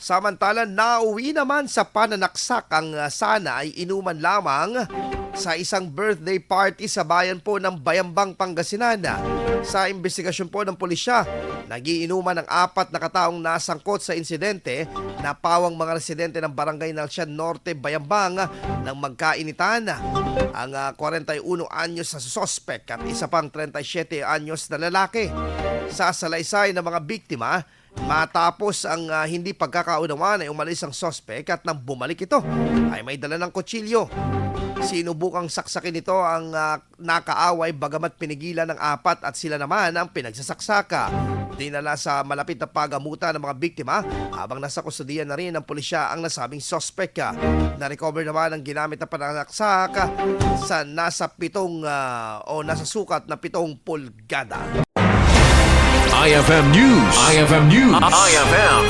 Samantala, nauwi naman sa pananaksak ang sana ay inuman lamang sa isang birthday party sa bayan po ng Bayambang, Pangasinan. Sa investigasyon po ng pulisya, nagiinuman ng 4 na kataong nasangkot sa insidente na pawang mga residente ng Barangay Nalsian Norte, Bayambang nang magkainitan. Ang 41 anyos na suspect at isa pang 37 anyos na lalaki. Sa salaysay ng mga biktima, matapos ang hindi pagkakaunawaan ay umalis ang suspect at nang bumalik ito ay may dala ng kutsilyo. Sinubukang saksakin ito ang nakaaway bagamat pinigilan ng 4 at sila naman ang pinagsasaksaka. Dinala sa malapit na pagamutan ng mga biktima habang nasa kustudiyan na rin ng pulisya ang nasabing suspect. Na-recover naman ang ginamit na pananaksak sa nasa sukat na 7 pulgada. IFM News. IFM News. IFM.